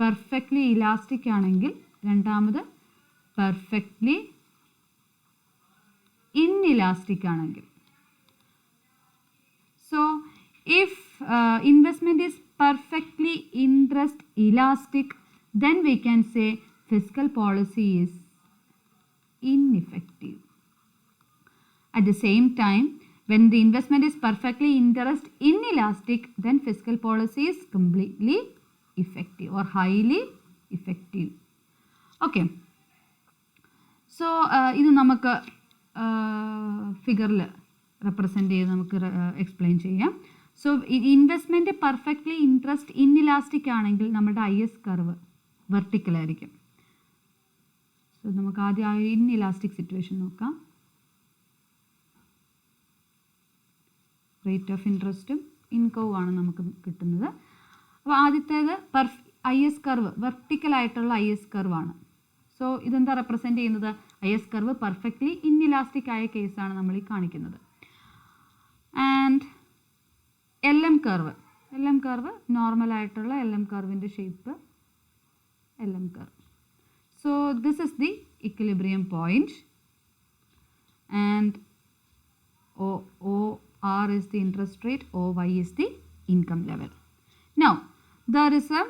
പെർഫെക്റ്റ്ലി ഇലാസ്റ്റിക് ആണെങ്കിൽ, രണ്ടാമത് പെർഫെക്റ്റ്ലി ഇൻഇലാസ്റ്റിക് ആണെങ്കിൽ. So if investment is perfectly interest elastic, then we can say fiscal policy is ineffective. At the same time, when the investment is perfectly interest inelastic, then fiscal policy is completely effective or highly effective. Okay. So ഇത് നമുക്ക് ഫിഗറിൽ റെപ്രസെൻ്റ് ചെയ്ത് നമുക്ക് എക്സ്പ്ലെയിൻ ചെയ്യാം. So investment perfectly interest inelastic ആണെങ്കിൽ നമ്മുടെ IS കർവ് വെർട്ടിക്കലായിരിക്കും. സോ നമുക്ക് ആദ്യം ഇൻഇലാസ്റ്റിക് സിറ്റുവേഷൻ നോക്കാം. റേറ്റ് ഓഫ് ഇൻട്രസ്റ്റും ഇൻകവും ആണ് നമുക്ക് കിട്ടുന്നത്. അപ്പോൾ ആദ്യത്തേത് IS കർവ് വെർട്ടിക്കലായിട്ടുള്ള IS കർവാണ്. സോ ഇതെന്താ റെപ്രസെൻ്റ് ചെയ്യുന്നത്? IS കർവ് പെർഫെക്റ്റ്ലി ഇൻഇലാസ്റ്റിക് ആയ കേസാണ് നമ്മൾ ഈ കാണിക്കുന്നത്. ആൻഡ് LM കർവ് നോർമലായിട്ടുള്ള LM കർവിൻ്റെ shape LM curve. So this is the equilibrium point and OR is the interest rate, OY is the income level. Now there is a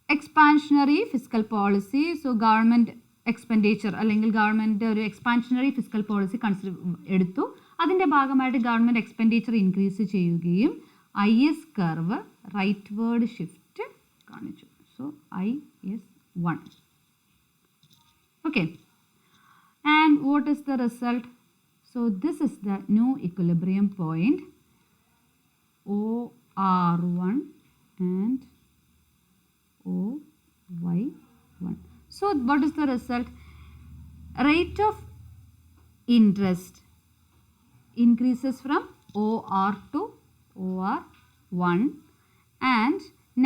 expansionary fiscal policy. So government expenditure അല്ലെങ്കിൽ ഗവൺമെൻറ് ഒരു എക്സ്പാൻഷനറി ഫിസിക്കൽ പോളിസി എടുത്തു. അതിൻ്റെ ഭാഗമായിട്ട് ഗവൺമെൻറ് എക്സ്പെൻഡിച്ചർ ഇൻക്രീസ് ചെയ്യുകയും IS curve rightward shift കാണിച്ചു. So IS1. Okay. And what is the result? So this is the new equilibrium point, OR1 and OY1. So what is the result? Rate of interest increases from OR to OR1 and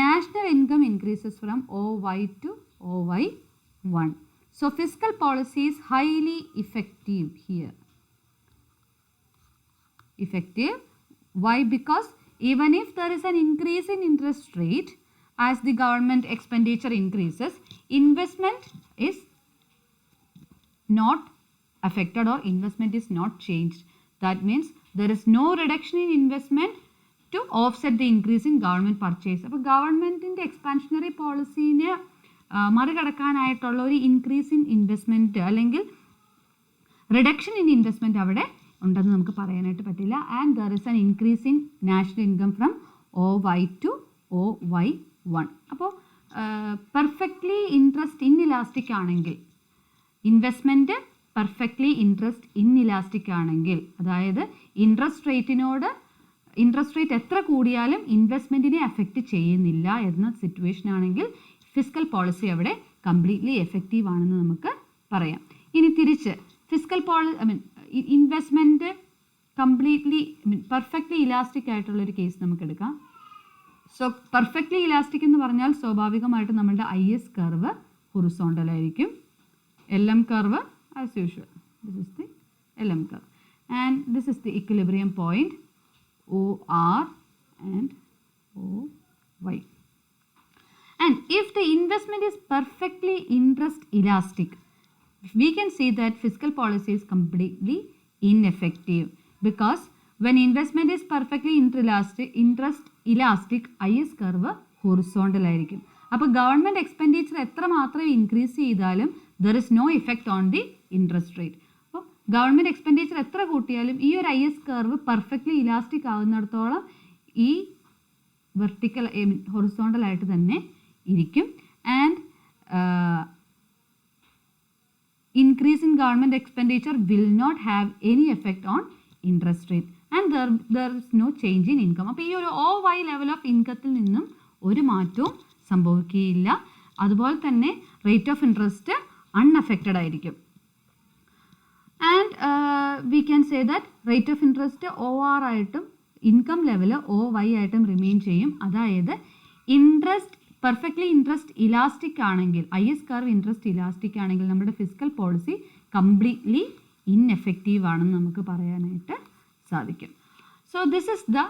national income increases from OY to OY1. So fiscal policy is highly effective here. Effective. Why? Because even if there is an increase in interest rate as the government expenditure increases, investment is not affected or investment is not changed. That means there is no reduction in investment to offset the increase in government purchase. അപ്പോൾ ഗവൺമെൻറ്റിൻ്റെ എക്സ്പാൻഷനറി പോളിസീനെ മറികടക്കാനായിട്ടുള്ള ഒരു ഇൻക്രീസ് ഇൻ ഇൻവെസ്റ്റ്മെൻറ്റ് അല്ലെങ്കിൽ റിഡക്ഷൻ ഇൻ ഇൻവെസ്റ്റ്മെൻറ്റ് അവിടെ ഉണ്ടെന്ന് നമുക്ക് പറയാനായിട്ട് പറ്റില്ല. And there is an increase in national income from OY to OY1. അപ്പോൾ പെർഫെക്റ്റ്ലി ഇൻട്രസ്റ്റ് ഇൻഇലാസ്റ്റിക് ആണെങ്കിൽ, ഇൻവെസ്റ്റ്മെൻറ്റ് പെർഫെക്റ്റ്ലി ഇൻട്രസ്റ്റ് ഇൻഇലാസ്റ്റിക് ആണെങ്കിൽ, അതായത് ഇൻട്രസ്റ്റ് റേറ്റ് എത്ര കൂടിയാലും ഇൻവെസ്റ്റ്മെൻറ്റിനെ അഫക്റ്റ് ചെയ്യുന്നില്ല എന്ന സിറ്റുവേഷൻ ആണെങ്കിൽ ഫിസിക്കൽ പോളിസി അവിടെ കംപ്ലീറ്റ്ലി എഫക്റ്റീവ് ആണെന്ന് നമുക്ക് പറയാം. ഇനി തിരിച്ച് physical investment completely perfectly elastic ആയിട്ടുള്ളൊരു കേസ് നമുക്ക് എടുക്കാം. സോ പെർഫെക്റ്റ്ലി ഇലാസ്റ്റിക് എന്ന് പറഞ്ഞാൽ സ്വാഭാവികമായിട്ട് നമ്മളുടെ IS കർവ് ഹൊറിസോണ്ടൽ ആയിരിക്കും. LM curve as usual, this is the LM curve and this is the equilibrium point OR and OY. And if the investment is perfectly interest elastic, we can say that fiscal policy is completely ineffective because when investment is perfectly interest elastic, IS കർവ് ഹൊറിസോണ്ടൽ ആയിരിക്കും. അപ്പോൾ ഗവൺമെൻറ് എക്സ്പെൻഡിച്ചർ എത്ര മാത്രം ഇൻക്രീസ് ചെയ്താലും there is no effect on the interest rate. അപ്പോൾ ഗവൺമെൻറ് എക്സ്പെൻഡിച്ചർ എത്ര കൂട്ടിയാലും ഈ ഒരു IS കർവ് പെർഫെക്റ്റ്ലി ഇലാസ്റ്റിക് ആകുന്നിടത്തോളം ഈ വെർട്ടിക്കൽ ഹൊറിസോണ്ടൽ ആയിട്ട് തന്നെ ഇരിക്കും. And increase in government expenditure will not have any effect on interest rate and there is no change in income. അപ്പോൾ ഈ ഒരു OY ലെവൽ ഓഫ് ഇൻകത്തിൽ നിന്നും ഒരു മാറ്റവും സംഭവിക്കുകയില്ല. അതുപോലെ തന്നെ റേറ്റ് ഓഫ് ഇൻട്രസ്റ്റ് അൺഅഫക്റ്റഡ് ആയിരിക്കും. And we can say that rate of interest OR ആയിട്ടും ഇൻകം ലെവൽ OY ആയിട്ടും റിമെയിൻ ചെയ്യും. അതായത് ഇൻട്രസ്റ്റ് പെർഫെക്റ്റ്ലി ഇൻട്രസ്റ്റ് ഇലാസ്റ്റിക് ആണെങ്കിൽ, IS കർവ് ഇൻട്രസ്റ്റ് ഇലാസ്റ്റിക് ആണെങ്കിൽ നമ്മുടെ ഫിസ്ക്കൽ പോളിസി കംപ്ലീറ്റ്ലി ഇൻഎഫക്റ്റീവ് ആണെന്ന് നമുക്ക് പറയാനായിട്ട് സാധിക്കും. So this is the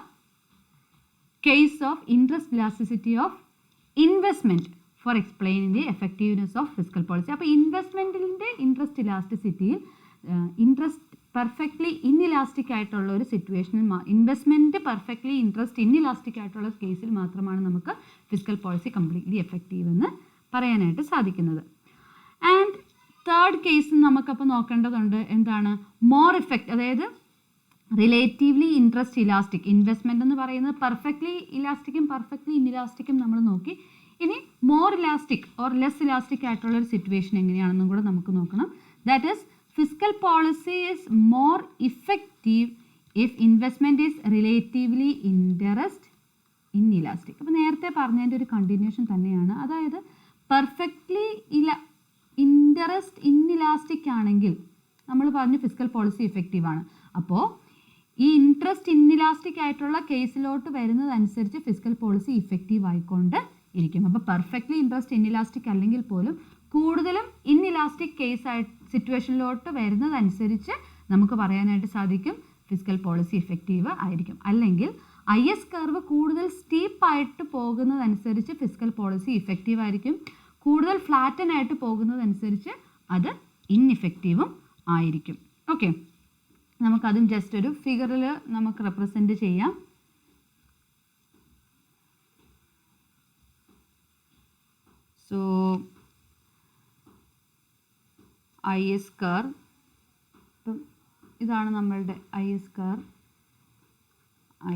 case of interest elasticity of investment for explaining the effectiveness of fiscal policy. അപ്പോൾ ഇൻവെസ്റ്റ്മെൻറ്റിൻ്റെ ഇൻട്രസ്റ്റ് ഇലാസ്റ്റിസിറ്റിയിൽ ഇൻട്രസ്റ്റ് പെർഫെക്റ്റ്ലി ഇൻഇലാസ്റ്റിക് ആയിട്ടുള്ള ഒരു സിറ്റുവേഷനിൽ ഇൻവെസ്റ്റ്മെൻറ്റ് പെർഫെക്റ്റ്ലി ഇൻട്രസ്റ്റ് ഇൻഇലാസ്റ്റിക് ആയിട്ടുള്ള കേസിൽ മാത്രമാണ് നമുക്ക് ഫിസ്ക്കൽ പോളിസി കംപ്ലീറ്റ്ലി എഫക്റ്റീവ് എന്ന് പറയാനായിട്ട് സാധിക്കുന്നത്. ആൻഡ് തേർഡ് കേസ് നമുക്കപ്പോൾ നോക്കേണ്ടതുണ്ട്, എന്താണ് മോർ ഇഫക്റ്റ്, അതായത് റിലേറ്റീവ്ലി ഇൻട്രസ്റ്റ് ഇലാസ്റ്റിക്. ഇൻവെസ്റ്റ്മെൻറ്റ് എന്ന് പറയുന്നത് പെർഫെക്റ്റ്ലി ഇലാസ്റ്റിക്കും പെർഫെക്റ്റ്ലി ഇൻഇലാസ്റ്റിക്കും നമ്മൾ നോക്കി. ഇനി more elastic or less elastic ആയിട്ടുള്ള ഒരു സിറ്റുവേഷൻ എങ്ങനെയാണെന്നും കൂടെ നമുക്ക് നോക്കണം. That is fiscal policy is more effective if investment is relatively interest inelastic. അപ്പോൾ നേരത്തെ പറഞ്ഞതിൻ്റെ ഒരു കണ്ടിന്യൂഷൻ തന്നെയാണ്. അതായത് പെർഫെക്റ്റ്ലി ഇൻട്രസ്റ്റ് ഇൻഇലാസ്റ്റിക് ആണെങ്കിൽ നമ്മൾ പറഞ്ഞു ഫിസ്ക്കൽ പോളിസി ഇഫക്റ്റീവ് ആണ്. അപ്പോൾ ഈ ഇൻട്രസ്റ്റ് ഇൻഇലാസ്റ്റിക് ആയിട്ടുള്ള കേസിലോട്ട് വരുന്നതനുസരിച്ച് ഫിസ്ക്കൽ പോളിസി ഇഫക്റ്റീവ് ആയിക്കൊണ്ട് ഇരിക്കും. അപ്പോൾ പെർഫെക്റ്റ്ലി ഇൻട്രസ്റ്റ് ഇൻഇലാസ്റ്റിക് അല്ലെങ്കിൽ പോലും കൂടുതലും ഇൻഇലാസ്റ്റിക് കേസായിട്ട് സിറ്റുവേഷനിലോട്ട് വരുന്നതനുസരിച്ച് നമുക്ക് പറയാനായിട്ട് സാധിക്കും ഫിസ്ക്കൽ പോളിസി ഇഫക്റ്റീവ് ആയിരിക്കും. അല്ലെങ്കിൽ IS കർവ് കൂടുതൽ സ്റ്റീപ്പായിട്ട് പോകുന്നതനുസരിച്ച് ഫിസ്ക്കൽ പോളിസി ഇഫക്റ്റീവ് ആയിരിക്കും. കൂടുതൽ ഫ്ലാറ്റൻ ആയിട്ട് പോകുന്നതനുസരിച്ച് അത് ഇൻഇഫക്റ്റീവും ആയിരിക്കും. ഓക്കെ, നമുക്കതും ജസ്റ്റ് ഒരു ഫിഗറിൽ നമുക്ക് റെപ്രസെൻറ്റ് ചെയ്യാം. സോ IS കർവ്, ഇപ്പം ഇതാണ് നമ്മളുടെ IS curve,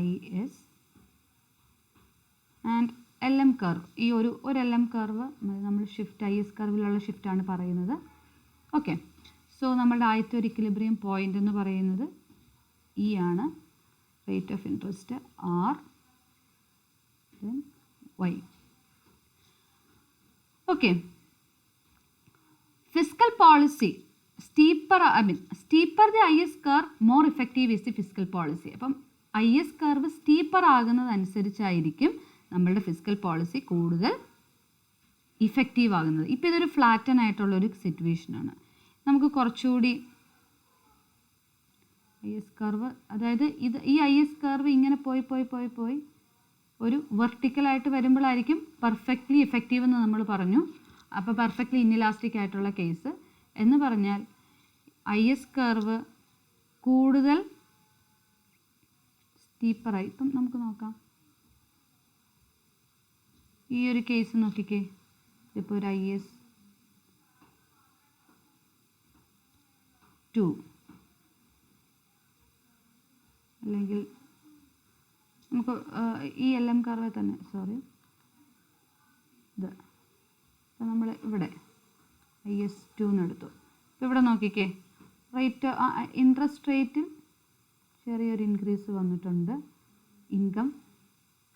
IS and LM curve. ഈ ഒരു LM കർവ് നമ്മൾ ഷിഫ്റ്റ് IS കർവിലുള്ള ഷിഫ്റ്റാണ് പറയുന്നത്. ഓക്കെ, സോ നമ്മളുടെ ആദ്യത്തെ ഒരു ഇക്വിലിബ്രിയം പോയിന്റ് എന്ന് പറയുന്നത് E ആണ്, rate of interest R, then Y. Okay, fiscal policy steeper the IS curve, more effective is the fiscal policy. അപ്പം IS curve സ്റ്റീപ്പർ ആകുന്നതനുസരിച്ചായിരിക്കും നമ്മളുടെ ഫിസ്ക്കൽ പോളിസി കൂടുതൽ ഇഫക്റ്റീവ് ആകുന്നത്. ഇപ്പോൾ ഇതൊരു ഫ്ലാറ്റൻ ആയിട്ടുള്ളൊരു സിറ്റുവേഷനാണ്. നമുക്ക് കുറച്ചുകൂടി IS കർവ്, അതായത് ഈ IS കർവ് ഇങ്ങനെ പോയി ഒരു വെർട്ടിക്കലായിട്ട് വരുമ്പോഴായിരിക്കും പെർഫെക്റ്റ്ലി ഇഫക്റ്റീവ് എന്ന് നമ്മൾ പറഞ്ഞു. അപ്പോൾ പെർഫെക്റ്റ്ലി ഇൻഇലാസ്റ്റിക് ആയിട്ടുള്ള കേസ് എന്ന് പറഞ്ഞാൽ IS കർവ് കൂടുതൽ സ്റ്റീപ്പറായി. ഇപ്പം നമുക്ക് നോക്കാം, ഈ ഒരു കേസ് നോക്കിക്കേ, ഇപ്പോൾ ഒരു IS 2 അല്ലെങ്കിൽ നമുക്ക് ഈ LM കർവ് തന്നെ, സോറി, ഇത് അപ്പോൾ നമ്മൾ ഇവിടെ IS 2 എടുത്തു. ഇപ്പോൾ ഇവിടെ നോക്കിക്കേ, റേറ്റ് ഇൻട്രസ്റ്റ് റേറ്റിൽ ചെറിയൊരു ഇൻക്രീസ് വന്നിട്ടുണ്ട്, ഇൻകം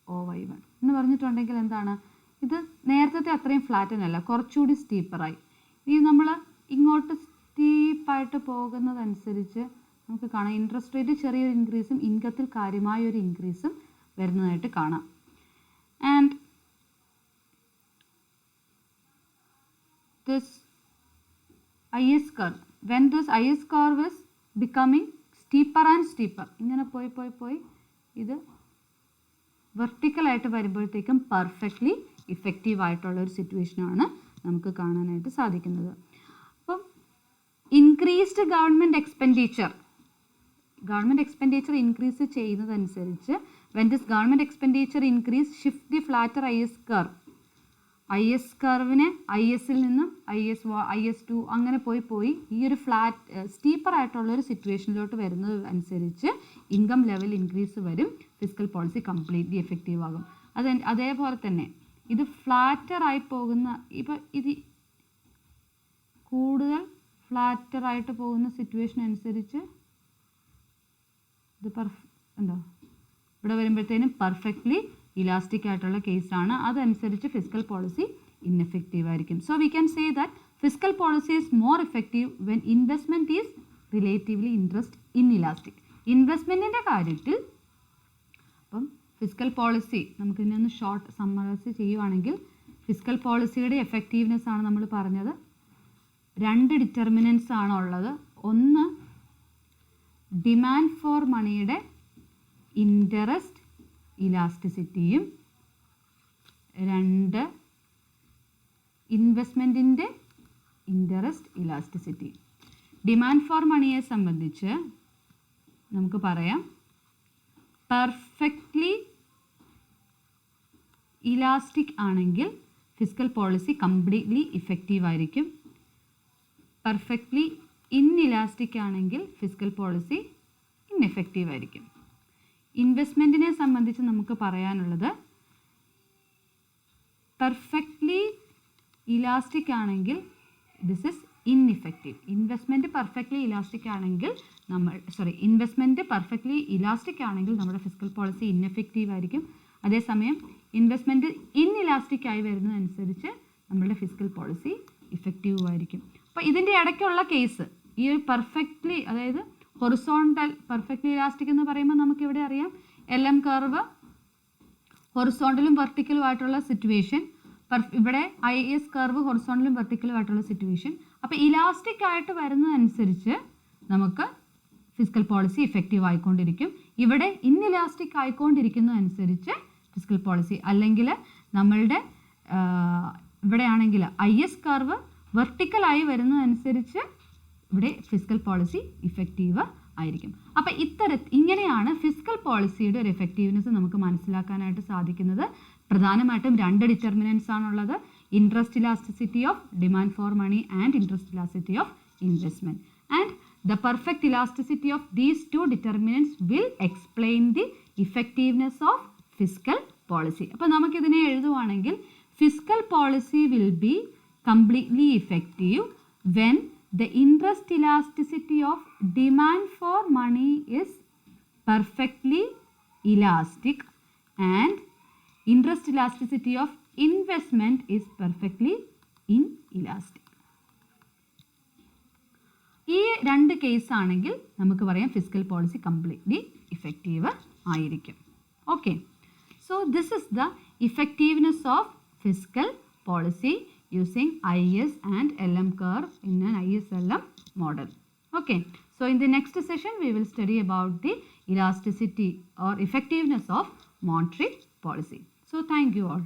OY1 എന്ന് പറഞ്ഞിട്ടുണ്ടെങ്കിൽ എന്താണ്, ഇത് നേരത്തെ അത്രയും ഫ്ലാറ്റൻ അല്ല, കുറച്ചുകൂടി സ്റ്റീപ്പറായി. ഇനി നമ്മൾ ഇങ്ങോട്ട് സ്റ്റീപ്പായിട്ട് പോകുന്നതനുസരിച്ച് നമുക്ക് കാണാം ഇൻട്രസ്റ്റ് റേറ്റ് ചെറിയൊരു ഇൻക്രീസും ഇൻകത്തിൽ കാര്യമായൊരു ഇൻക്രീസും വരുന്നതായിട്ട് കാണാം. And this IS curve, when this IS curve is becoming steeper and steeper, ഇങ്ങനെ പോയി ഇത് വെർട്ടിക്കലായിട്ട് വരുമ്പോഴത്തേക്കും പെർഫെക്റ്റ്ലി ഇഫക്റ്റീവ് ആയിട്ടുള്ള ഒരു സിറ്റുവേഷനാണ് നമുക്ക് കാണാനായിട്ട് സാധിക്കുന്നത്. അപ്പം ഇൻക്രീസ്ഡ് ഗവൺമെൻറ് എക്സ്പെൻഡിച്ചർ ഇൻക്രീസ് ചെയ്യുന്നതനുസരിച്ച് when this government expenditure increase shift the flatter IS curve, IS കർവിനെ ISൽ നിന്നും IS2 അങ്ങനെ പോയി ഈ ഒരു ഫ്ലാറ്റ് സ്റ്റീപ്പർ ആയിട്ടുള്ളൊരു സിറ്റുവേഷനിലോട്ട് വരുന്നത് അനുസരിച്ച് ഇൻകം ലെവൽ ഇൻക്രീസ് വരും, ഫിസ്ക്കൽ പോളിസി കംപ്ലീറ്റ്ലി എഫക്റ്റീവ് ആകും. അതേപോലെ തന്നെ ഇത് ഫ്ലാറ്ററായി പോകുന്ന, ഇപ്പോൾ ഇത് കൂടുതൽ ഫ്ലാറ്ററായിട്ട് പോകുന്ന സിറ്റുവേഷൻ അനുസരിച്ച് ഇത് ഉണ്ടോ ഇവിടെ വരുമ്പോഴത്തേനും പെർഫെക്റ്റ്ലി ഇലാസ്റ്റിക് ആയിട്ടുള്ള കേസാണ്. അതനുസരിച്ച് ഫിസ്ക്കൽ പോളിസി ഇൻഎഫക്റ്റീവ് ആയിരിക്കും. So we can say that fiscal policy is more effective when investment is relatively interest inelastic. ഇൻവെസ്റ്റ്മെൻറ്റിൻ്റെ കാര്യത്തിൽ അപ്പം ഫിസ്ക്കൽ പോളിസി നമുക്കിതിനൊന്ന് ഷോർട്ട് സമ്മറൈസ് ചെയ്യുവാണെങ്കിൽ ഫിസ്ക്കൽ പോളിസിയുടെ എഫക്റ്റീവ്നെസ് ആണ് നമ്മൾ പറഞ്ഞത്. 2 ഡിറ്റർമിനൻസ് ആണ് ഉള്ളത്. ഒന്ന് ഡിമാൻഡ് ഫോർ മണിയുടെ ഇൻട്രസ്റ്റ് ഇലാസ്റ്റിസിറ്റിയും 2 ഇൻവെസ്റ്റ്മെൻറ്റിൻ്റെ ഇൻട്രസ്റ്റ് ഇലാസ്റ്റിസിറ്റി. ഡിമാൻഡ് ഫോർ മണിയെ സംബന്ധിച്ച് നമുക്ക് പറയാം പെർഫെക്റ്റ്ലി ഇലാസ്റ്റിക് ആണെങ്കിൽ ഫിസ്ക്കൽ പോളിസി കംപ്ലീറ്റ്ലി ഇഫക്റ്റീവ് ആയിരിക്കും. പെർഫെക്റ്റ്ലി ഇൻഇലാസ്റ്റിക് ആണെങ്കിൽ ഫിസ്ക്കൽ പോളിസി ഇൻഎഫക്റ്റീവ് ആയിരിക്കും. ഇൻവെസ്റ്റ്മെൻറ്റിനെ സംബന്ധിച്ച് നമുക്ക് പറയാനുള്ളത് പെർഫെക്റ്റ്ലി ഇലാസ്റ്റിക് ആണെങ്കിൽ this is ineffective. Investment perfectly elastic ആണെങ്കിൽ ഇൻവെസ്റ്റ്മെൻറ്റ് പെർഫെക്റ്റ്ലി ഇലാസ്റ്റിക് ആണെങ്കിൽ നമ്മുടെ ഫിസ്ക്കൽ പോളിസി ഇൻഎഫക്റ്റീവ് ആയിരിക്കും. അതേസമയം ഇൻവെസ്റ്റ്മെൻറ്റ് ഇൻഇലാസ്റ്റിക് ആയി വരുന്നതനുസരിച്ച് നമ്മളുടെ ഫിസ്ക്കൽ പോളിസി ഇഫക്റ്റീവ് ആയിരിക്കും. അപ്പോൾ ഇതിൻ്റെ ഇടയ്ക്കുള്ള കേസ് ഈ ഒരു പെർഫെക്റ്റ്ലി, അതായത് ഹൊറിസോണ്ടൽ പെർഫെക്റ്റ്ലി ഇലാസ്റ്റിക് എന്ന് പറയുമ്പോൾ നമുക്കിവിടെ അറിയാം LM കർവ് ഹൊറിസോണ്ടലും വെർട്ടിക്കലും ആയിട്ടുള്ള സിറ്റുവേഷൻ. ഇവിടെ IS കർവ് ഹൊറിസോണ്ടലും വെർട്ടിക്കലും ആയിട്ടുള്ള സിറ്റുവേഷൻ. അപ്പോൾ ഇലാസ്റ്റിക് ആയിട്ട് വരുന്നതനുസരിച്ച് നമുക്ക് ഫിസ്ക്കൽ പോളിസി ഇഫക്റ്റീവ് ആയിക്കൊണ്ടിരിക്കും. ഇവിടെ ഇൻഇലാസ്റ്റിക് ആയിക്കൊണ്ടിരിക്കുന്നതനുസരിച്ച് ഫിസ്ക്കൽ പോളിസി, അല്ലെങ്കിൽ നമ്മളുടെ ഇവിടെയാണെങ്കിൽ IS കർവ് വെർട്ടിക്കലായി വരുന്നതനുസരിച്ച് ഇവിടെ ഫിസ്ക്കൽ പോളിസി ഇഫക്റ്റീവ് ആയിരിക്കും. അപ്പോൾ ഇങ്ങനെയാണ് ഫിസ്ക്കൽ പോളിസിയുടെ ഒരു എഫക്റ്റീവ്നെസ് നമുക്ക് മനസ്സിലാക്കാനായിട്ട് സാധിക്കുന്നത്. പ്രധാനമായിട്ടും 2 ഡിറ്റർമിനൻസ് ആണുള്ളത്. Interest elasticity of demand for money and interest elasticity of investment. And the perfect elasticity of these 2 determinants will explain the effectiveness of fiscal policy. അപ്പോൾ നമുക്കിതിനെ എഴുതുവാണെങ്കിൽ fiscal policy will be completely effective when the interest elasticity of demand for money is perfectly elastic and interest elasticity of investment is perfectly inelastic. ഈ 2 കേസ് ആണെങ്കിൽ നമുക്ക് പറയാം ഫിസ്ക്കൽ പോളിസി കംപ്ലീറ്റ്ലി ഇഫക്റ്റീവ് ആയിരിക്കും. Okay, so this is the effectiveness of fiscal policy using IS and LM curve in an IS-LM model. Okay, so in the next session we will study about the elasticity or effectiveness of monetary policy. So thank you all.